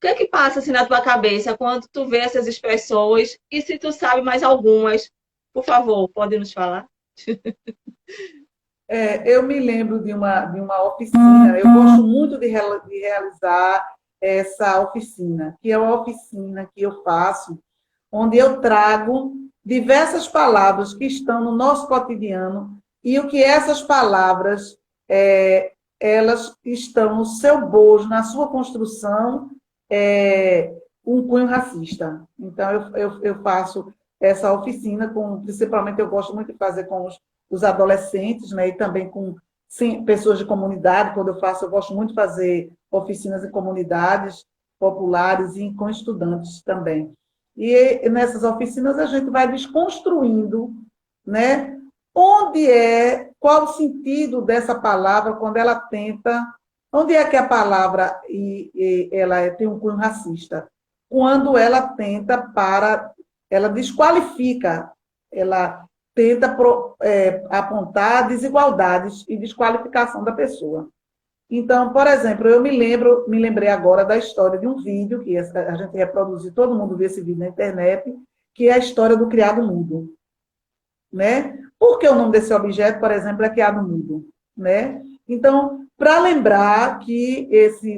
que é que passa assim na tua cabeça quando tu vê essas expressões? E se tu sabe mais algumas, por favor, pode nos falar? Eu me lembro de uma oficina, eu gosto muito de realizar essa oficina, que é uma oficina que eu faço, onde eu trago diversas palavras que estão no nosso cotidiano e o que essas palavras, elas estão no seu bojo, na sua construção, um cunho racista. Então, eu faço essa oficina, principalmente eu gosto muito de fazer com os adolescentes, né, e também com sim, pessoas de comunidade. Quando eu faço, eu gosto muito de fazer oficinas em comunidades populares e com estudantes também. E nessas oficinas a gente vai desconstruindo, né, qual o sentido dessa palavra quando ela tenta, onde é que a palavra ela tem um cunho racista? Quando ela tenta ela desqualifica, ela tenta apontar desigualdades e desqualificação da pessoa. Então, por exemplo, me lembrei agora da história de um vídeo que a gente reproduziu, todo mundo vê esse vídeo na internet, que é a história do criado mudo, né? Por que o nome desse objeto, por exemplo, é criado mudo, né? Então, para lembrar que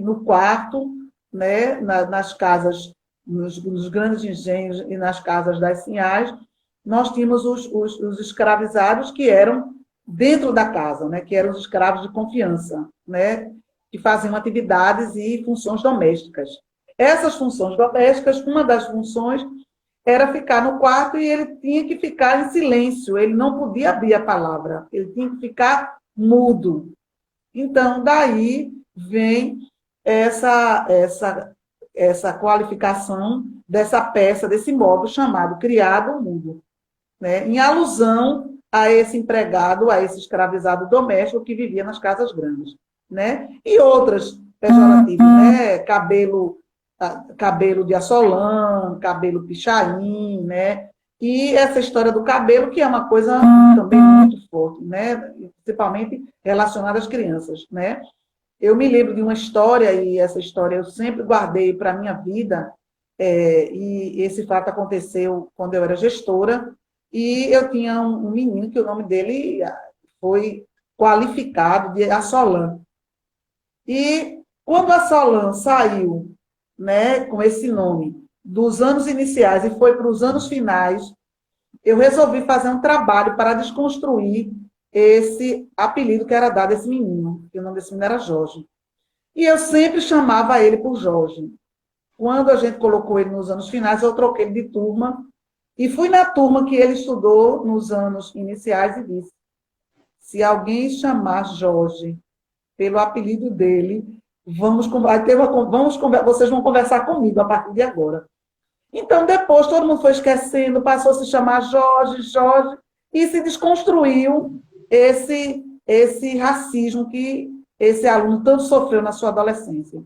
no quarto, né, nas casas, nos grandes engenhos e nas casas das sinhás, nós tínhamos os escravizados que eram dentro da casa, né, que eram os escravos de confiança, né, que faziam atividades e funções domésticas. Essas funções domésticas, uma das funções era ficar no quarto e ele tinha que ficar em silêncio, ele não podia abrir a palavra, ele tinha que ficar mudo. Então, daí vem essa qualificação dessa peça, desse móvel chamado criado mudo, né? Em alusão a esse empregado, a esse escravizado doméstico que vivia nas casas grandes, né? E outras pejorativas, né? Cabelo de assolã, cabelo pichain, né? E essa história do cabelo, que é uma coisa também muito forte, né? Principalmente relacionada às crianças, né? Eu me lembro de uma história, e essa história eu sempre guardei para a minha vida, e esse fato aconteceu quando eu era gestora, e eu tinha um menino que o nome dele foi qualificado de Assolan. E quando Assolan saiu, né, com esse nome, dos anos iniciais e foi para os anos finais, eu resolvi fazer um trabalho para desconstruir esse apelido que era dado a esse menino, que o nome desse menino era Jorge. E eu sempre chamava ele por Jorge. Quando a gente colocou ele nos anos finais, eu troquei ele de turma e fui na turma que ele estudou nos anos iniciais e disse: se alguém chamar Jorge pelo apelido dele, vocês vão conversar comigo a partir de agora. Então, depois, todo mundo foi esquecendo, passou a se chamar Jorge, Jorge, e se desconstruiu esse racismo que esse aluno tanto sofreu na sua adolescência.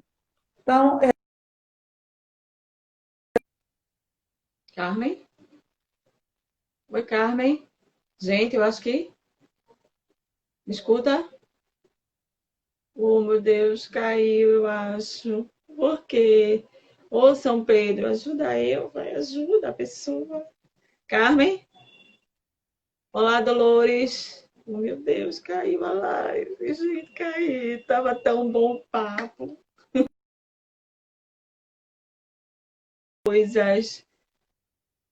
Então, Carmen? Oi, Carmen. Gente, eu acho que... Me escuta? Oh, meu Deus, caiu, eu acho. Por quê? Ô, São Pedro, ajuda eu, vai, ajuda a pessoa. Carmen? Olá, Dolores. Oh, meu Deus, caiu a live. Gente, caiu. Tava tão bom o papo. Coisas.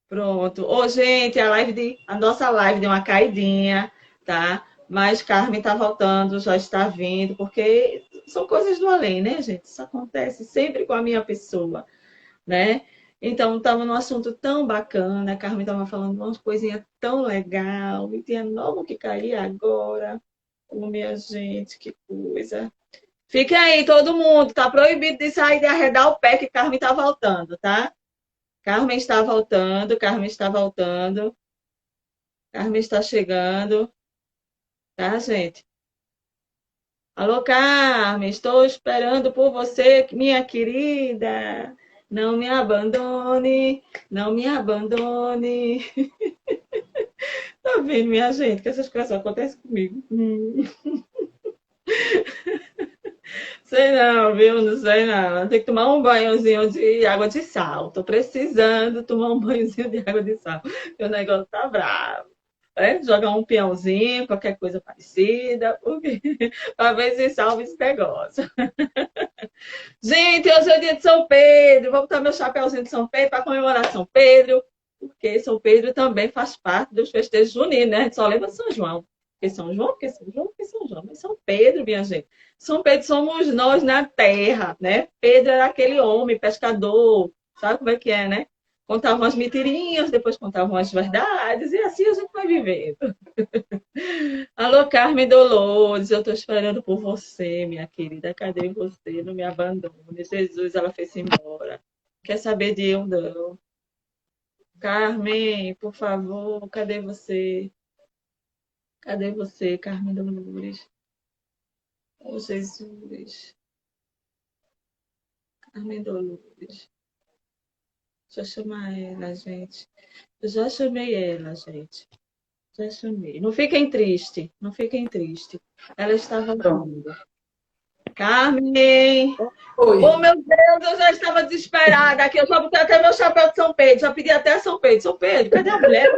Pronto. Ô, gente, a nossa live deu uma caidinha, tá? Mas Carmen tá voltando, já está vindo, porque são coisas do além, né, gente? Isso acontece sempre com a minha pessoa, né? Então, estava num assunto tão bacana, a Carmen estava falando de umas coisinhas tão legal, e tinha novo que cair agora. Oh, minha gente, que coisa. Fiquem aí, todo mundo, tá proibido de sair de arredar o pé, que Carmen tá voltando, tá? Carmen está voltando, Carmen está voltando, Carmen está chegando, tá, gente? Alô, Carmen, estou esperando por você, minha querida. Não me abandone, não me abandone. Tá vendo, minha gente, que essas coisas acontecem comigo. Sei não, viu? Não sei não. Tem que tomar um banhozinho de água de sal. Tô precisando tomar um banhozinho de água de sal. O negócio tá bravo. É? Jogar um peãozinho, qualquer coisa parecida, porque para ver se salva esse negócio. Gente, hoje é dia de São Pedro. Vou botar meu chapéuzinho de São Pedro para comemorar São Pedro, porque São Pedro também faz parte dos festejos juninos, né? A gente só lembra São João. Porque São João, porque São João, porque São João. Mas São Pedro, minha gente. São Pedro somos nós na terra, né? Pedro era aquele homem, pescador. Sabe como é que é, né? Contavam as mentirinhas, depois contavam as verdades, e assim a gente vai vivendo. Alô, Carmen Dolores, eu estou esperando por você, minha querida. Cadê você? Não me abandone. Jesus, ela foi-se embora. Quer saber de eu, não? Carmen, por favor, cadê você? Cadê você, Carmen Dolores? Oh, Jesus. Carmen Dolores. Deixa eu chamar ela, gente. Eu já chamei ela, gente. Já chamei. Não fiquem tristes, não fiquem tristes. Ela estava vindo. Carmen! Oi. Oh, meu Deus, eu já estava desesperada aqui. Eu já botei até meu chapéu de São Pedro. Já pedi até São Pedro. São Pedro, cadê a mulher?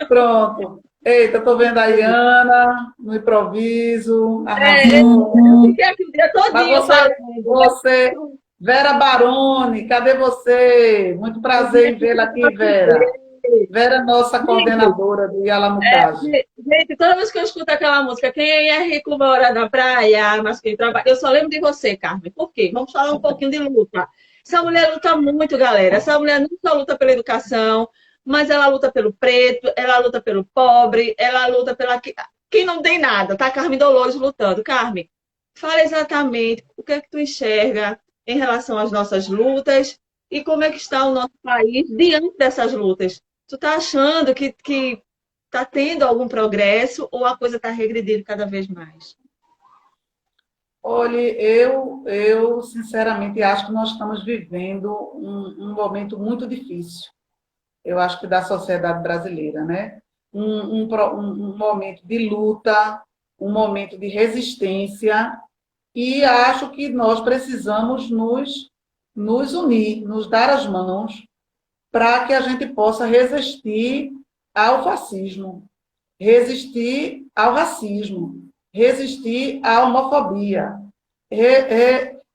Pronto. Eita, tô vendo a Iana no improviso, Eu arrasou. fiquei aqui o dia Mas todinho fazendo. você, Vera Baroni, cadê você? Muito prazer em vê-la aqui, Vera. Vera, nossa coordenadora de Alamutagem. Gente, toda vez que eu escuto aquela música, quem é rico mora na praia, mas quem trabalha. Eu só lembro de você, Carmen. Por quê? Vamos falar um pouquinho de luta. Essa mulher luta muito, galera. Essa mulher não só luta pela educação, mas ela luta pelo preto, ela luta pelo pobre, ela luta pela. Quem não tem nada, tá? Carmen Dolores lutando. Carmen, fala exatamente o que é que tu enxerga em relação às nossas lutas e como é que está o nosso país diante dessas lutas. Tu tá achando que tá tendo algum progresso ou a coisa está regredindo cada vez mais? Olha, eu sinceramente acho que nós estamos vivendo um momento muito difícil. Eu acho que da sociedade brasileira, né? Um momento de luta, um momento de resistência, e acho que nós precisamos nos unir, nos dar as mãos, para que a gente possa resistir ao fascismo, resistir ao racismo, resistir à homofobia,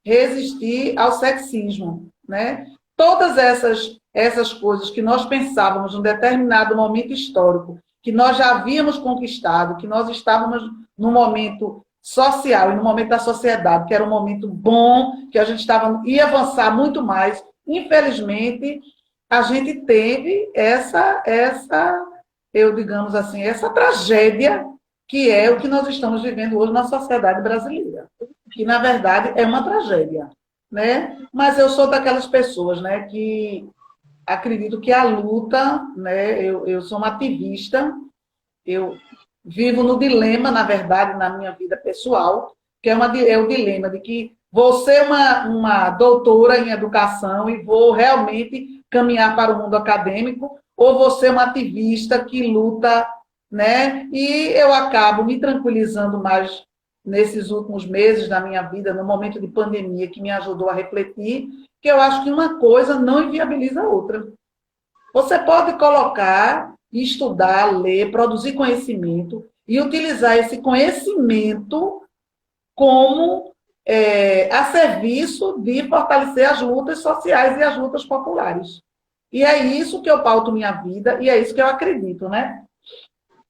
resistir ao sexismo, né? Todas essas coisas que nós pensávamos num determinado momento histórico, que nós já havíamos conquistado, que nós estávamos num momento social e no momento da sociedade, que era um momento bom, que a gente ia avançar muito mais. Infelizmente, a gente teve digamos assim, essa tragédia que é o que nós estamos vivendo hoje na sociedade brasileira, que na verdade é uma tragédia, né? Mas eu sou daquelas pessoas, né, que acredito que a luta, né, eu sou uma ativista, eu vivo no dilema, na verdade, na minha vida pessoal, que é o dilema de que vou ser uma doutora em educação e vou realmente caminhar para o mundo acadêmico, ou vou ser uma ativista que luta, né? E eu acabo me tranquilizando mais nesses últimos meses da minha vida, no momento de pandemia, que me ajudou a refletir, que eu acho que uma coisa não inviabiliza a outra. Você pode colocar, estudar, ler, produzir conhecimento e utilizar esse conhecimento como a serviço de fortalecer as lutas sociais e as lutas populares. E é isso que eu pauto minha vida e é isso que eu acredito, né?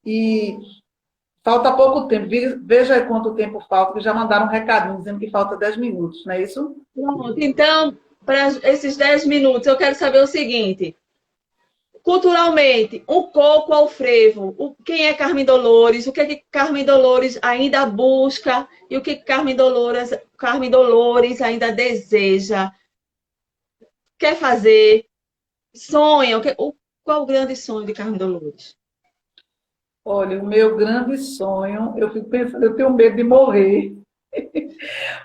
E falta pouco tempo. Veja aí quanto tempo falta, que já mandaram um recadinho dizendo que falta 10 minutos, não é isso? Pronto, então, para esses 10 minutos, eu quero saber o seguinte. Culturalmente, o coco ao frevo, quem é Carmen Dolores, o que é que Carmen Dolores ainda busca e o que Carmen Dolores ainda deseja, quer fazer, sonha, qual o grande sonho de Carmen Dolores? Olha, o meu grande sonho, eu fico pensando, eu tenho medo de morrer.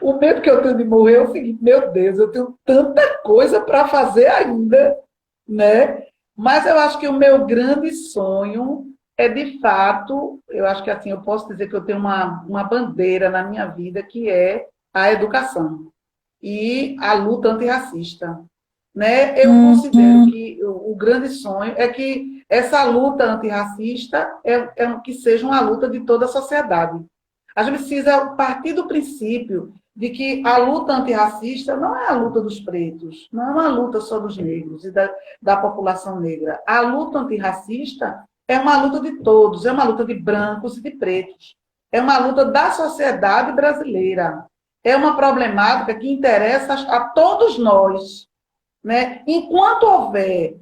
O medo que eu tenho de morrer é o seguinte, meu Deus, eu tenho tanta coisa para fazer ainda, né? Mas eu acho que o meu grande sonho é de fato, eu acho que assim, eu posso dizer que eu tenho uma bandeira na minha vida que é a educação e a luta antirracista. Né? Eu considero que o grande sonho é que essa luta antirracista que seja uma luta de toda a sociedade. A gente precisa partir do princípio de que a luta antirracista não é a luta dos pretos, não é uma luta só dos negros e da população negra. A luta antirracista é uma luta de todos, é uma luta de brancos e de pretos. É uma luta da sociedade brasileira. É uma problemática que interessa a todos nós. Né? Enquanto houver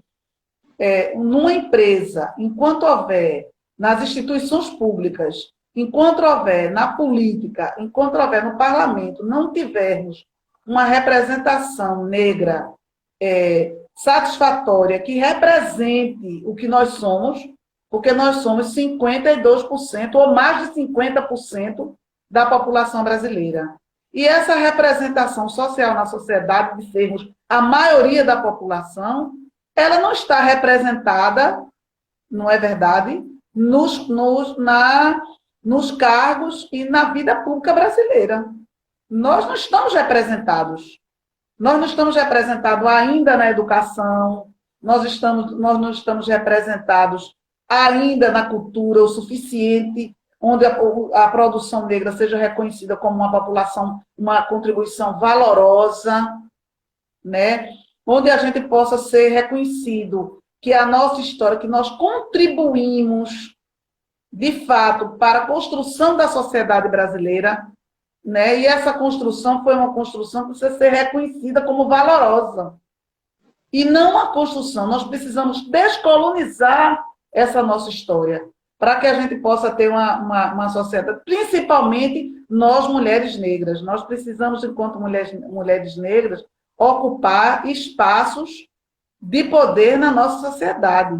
numa empresa, enquanto houver nas instituições públicas, enquanto houver na política, enquanto houver no parlamento, não tivermos uma representação negra satisfatória que represente o que nós somos, porque nós somos 52% ou mais de 50% da população brasileira. E essa representação social na sociedade, de sermos a maioria da população, ela não está representada, não é verdade, nos cargos e na vida pública brasileira. Nós não estamos representados. Nós não estamos representados ainda na educação, nós não estamos representados ainda na cultura o suficiente, onde a produção negra seja reconhecida como uma população, uma contribuição valorosa, né? Onde a gente possa ser reconhecido que a nossa história, que nós contribuímos, de fato, para a construção da sociedade brasileira, né? E essa construção foi uma construção que precisa ser reconhecida como valorosa. E não a construção, nós precisamos descolonizar essa nossa história, para que a gente possa ter uma sociedade, principalmente nós, mulheres negras. Nós precisamos, enquanto mulheres negras, ocupar espaços de poder na nossa sociedade.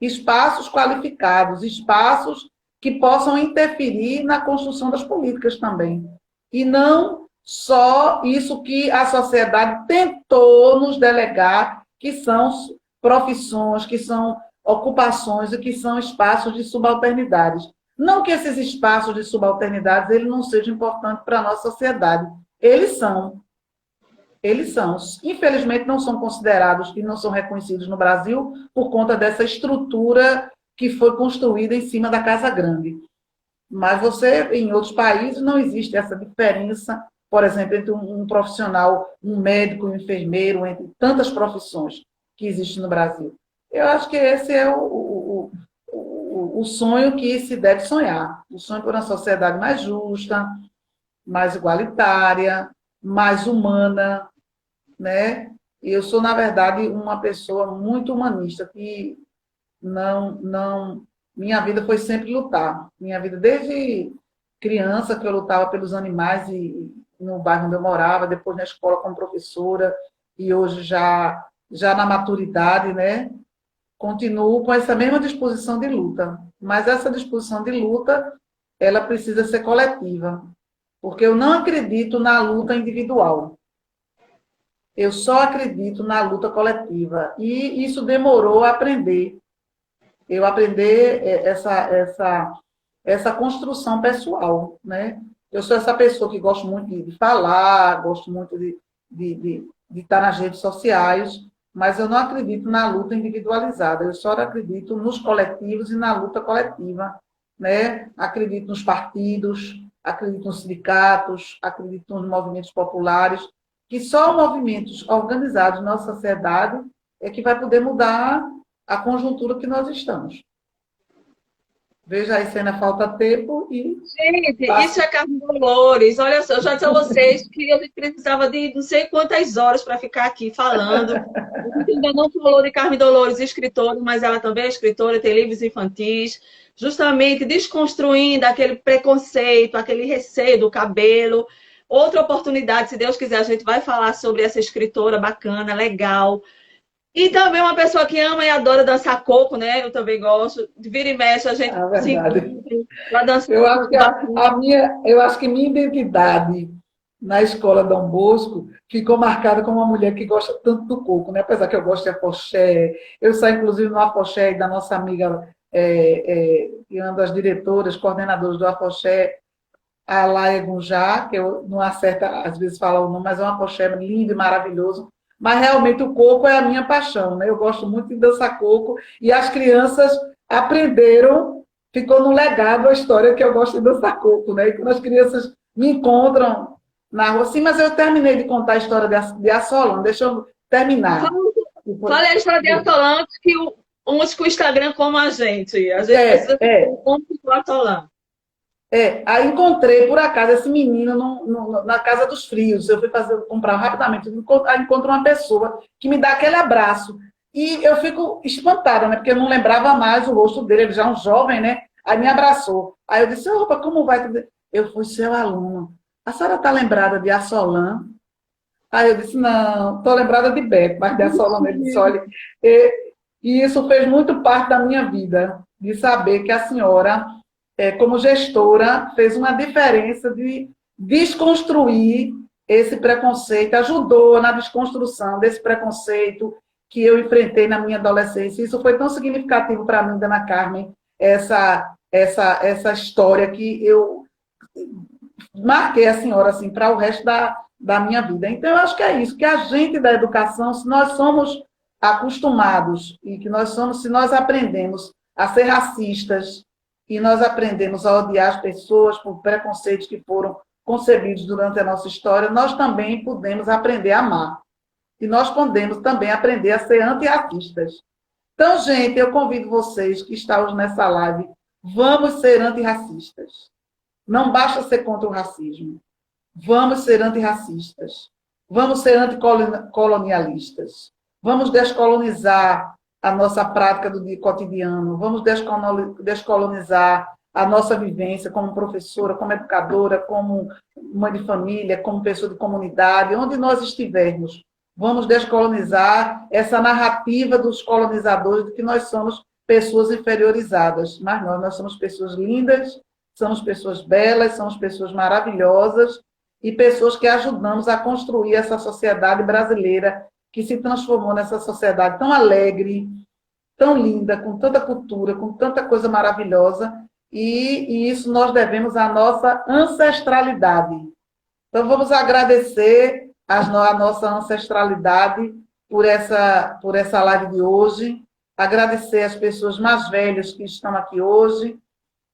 Espaços qualificados, espaços que possam interferir na construção das políticas também. E não só isso que a sociedade tentou nos delegar, que são profissões, que são ocupações e que são espaços de subalternidade. Não que esses espaços de subalternidade eles não sejam importantes para a nossa sociedade. Eles são. Eles são. Infelizmente, não são considerados e não são reconhecidos no Brasil por conta dessa estrutura que foi construída em cima da Casa Grande. Mas em outros países, não existe essa diferença, por exemplo, entre um profissional, um médico, um enfermeiro, entre tantas profissões que existem no Brasil. Eu acho que esse é o sonho que se deve sonhar. O sonho por uma sociedade mais justa, mais igualitária, mais humana, né? E eu sou, na verdade, uma pessoa muito humanista, que minha vida foi sempre lutar. Minha vida, desde criança, que eu lutava pelos animais no bairro onde eu morava, depois na escola como professora, e hoje já na maturidade, né? Continuo com essa mesma disposição de luta. Mas essa disposição de luta, ela precisa ser coletiva. Porque eu não acredito na luta individual. Eu só acredito na luta coletiva. E isso demorou a aprender. Eu aprender essa construção pessoal, né? Eu sou essa pessoa que gosto muito de falar, gosto muito de estar nas redes sociais, mas eu não acredito na luta individualizada, eu só acredito nos coletivos e na luta coletiva, né? Acredito nos partidos, acredito nos sindicatos, acredito nos movimentos populares, que só movimentos organizados na nossa sociedade é que vai poder mudar a conjuntura que nós estamos. Veja aí se ainda falta tempo e... Gente, isso é Carmen Dolores. Olha só, eu já disse a vocês que eu precisava de não sei quantas horas para ficar aqui falando. A gente ainda não falou de Carmen Dolores, escritora, mas ela também é escritora, tem livros infantis, justamente desconstruindo aquele preconceito, aquele receio do cabelo. Outra oportunidade, se Deus quiser, a gente vai falar sobre essa escritora bacana, legal. E também uma pessoa que ama e adora dançar coco, né? Eu também gosto. De vira e mexe, a gente se encontra dançar. Eu acho que minha identidade na escola Dom Bosco ficou marcada como uma mulher que gosta tanto do coco, né? Apesar que eu gosto de afoxé. Eu saio, inclusive, no afoxé da nossa amiga que é uma das diretoras, coordenadoras do Afoxé, a Laia Gunjá, que eu não acerto às vezes falar o nome, mas é um afoxé lindo e maravilhoso. Mas realmente o coco é a minha paixão, né? Eu gosto muito de dançar coco e as crianças aprenderam, ficou no legado a história que eu gosto de dançar coco, né? E quando as crianças me encontram na rua, sim, mas eu terminei de contar a história de Assolão, deixa eu terminar. Fale a história de Assolão, que uns com o Instagram como a gente. A gente precisa como o Assolão. Aí encontrei, por acaso, esse menino na Casa dos Frios. Eu fui comprar rapidamente. Aí encontro uma pessoa que me dá aquele abraço. E eu fico espantada, né? Porque eu não lembrava mais o rosto dele. Ele já é um jovem, né? Aí me abraçou. Aí eu disse, opa, como vai? Eu fui seu aluno. A senhora está lembrada de Assolã? Aí eu disse, não, estou lembrada de Beto, mas de Assolã. Ele disse, olha... E isso fez muito parte da minha vida, de saber que a senhora... como gestora, fez uma diferença de desconstruir esse preconceito, ajudou na desconstrução desse preconceito que eu enfrentei na minha adolescência. Isso foi tão significativo para mim, Dona Carmen, essa história que eu marquei a senhora assim, para o resto da minha vida. Então, eu acho que é isso, que a gente da educação, se nós somos acostumados e que se nós aprendemos a ser racistas, e nós aprendemos a odiar as pessoas por preconceitos que foram concebidos durante a nossa história, nós também podemos aprender a amar. E nós podemos também aprender a ser antirracistas. Então, gente, eu convido vocês que estão hoje nessa live, vamos ser antirracistas. Não basta ser contra o racismo. Vamos ser antirracistas. Vamos ser anticolonialistas. Vamos descolonizar a nossa prática do dia cotidiano, vamos descolonizar a nossa vivência como professora, como educadora, como mãe de família, como pessoa de comunidade, onde nós estivermos. Vamos descolonizar essa narrativa dos colonizadores de que nós somos pessoas inferiorizadas, mas nós somos pessoas lindas, somos pessoas belas, somos pessoas maravilhosas e pessoas que ajudamos a construir essa sociedade brasileira que se transformou nessa sociedade tão alegre, tão linda, com tanta cultura, com tanta coisa maravilhosa, e isso nós devemos à nossa ancestralidade. Então, vamos agradecer a nossa ancestralidade por essa live de hoje, agradecer as pessoas mais velhas que estão aqui hoje,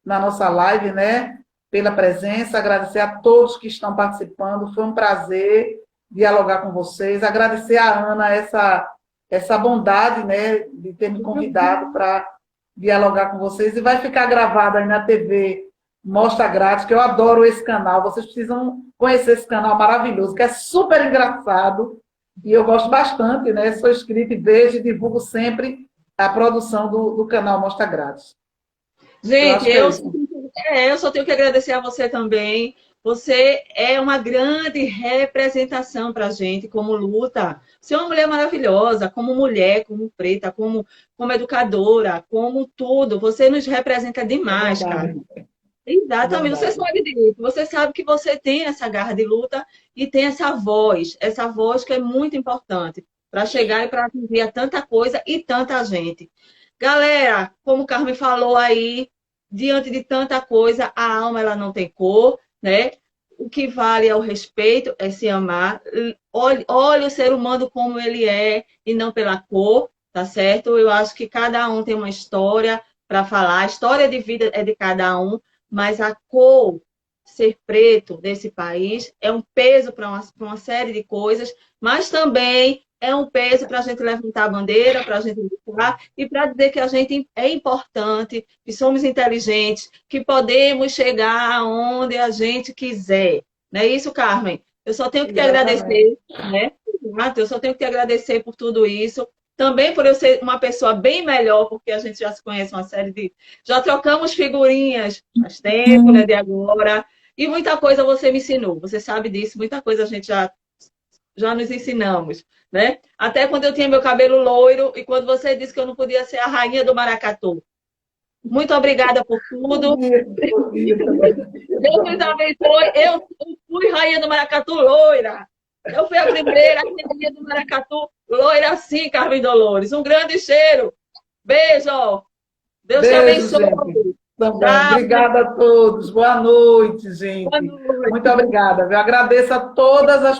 na nossa live, né, pela presença, agradecer a todos que estão participando, foi um prazer dialogar com vocês, agradecer a Ana essa bondade, né, de ter me convidado para dialogar com vocês, e vai ficar gravado aí na TV Mostra Grátis, que eu adoro esse canal, vocês precisam conhecer esse canal maravilhoso, que é super engraçado, e eu gosto bastante, né, sou inscrita e vejo e divulgo sempre a produção do canal Mostra Grátis. Gente, eu só tenho que agradecer a você também. Você é uma grande representação para a gente como luta. Você é uma mulher maravilhosa, como mulher, como preta, como educadora, como tudo. Você nos representa demais, cara. Exatamente, você sabe disso. Você sabe que você tem essa garra de luta e tem essa voz que é muito importante para chegar e para atingir a tanta coisa e tanta gente. Galera, como o Carmen falou aí, diante de tanta coisa, a alma ela não tem cor, né? O que vale é o respeito, é se amar. Olhe o ser humano como ele é e não pela cor, tá certo? Eu acho que cada um tem uma história para falar. A história de vida é de cada um, mas a cor, ser preto desse país, é um peso para uma série de coisas, mas também é um peso para a gente levantar a bandeira, para a gente lutar e para dizer que a gente é importante, que somos inteligentes, que podemos chegar aonde a gente quiser. Não é isso, Carmen? Eu só tenho que te agradecer, né? Eu só tenho que te agradecer por tudo isso. Também por eu ser uma pessoa bem melhor, porque a gente já se conhece uma série de... Já trocamos figurinhas faz tempo, né, de agora. E muita coisa você me ensinou. Você sabe disso, muita coisa a gente já nos ensinamos, né? Até quando eu tinha meu cabelo loiro e quando você disse que eu não podia ser a rainha do maracatu. Muito obrigada por tudo. Deus nos abençoe. Eu fui rainha do maracatu loira. Eu fui a primeira rainha do maracatu loira sim, Carmen Dolores. Um grande cheiro. Beijo. Deus te Beijo, abençoe. gente. Também. Tchau. Obrigada a todos. Boa noite, gente. Boa noite. Muito obrigada. Eu agradeço a todas as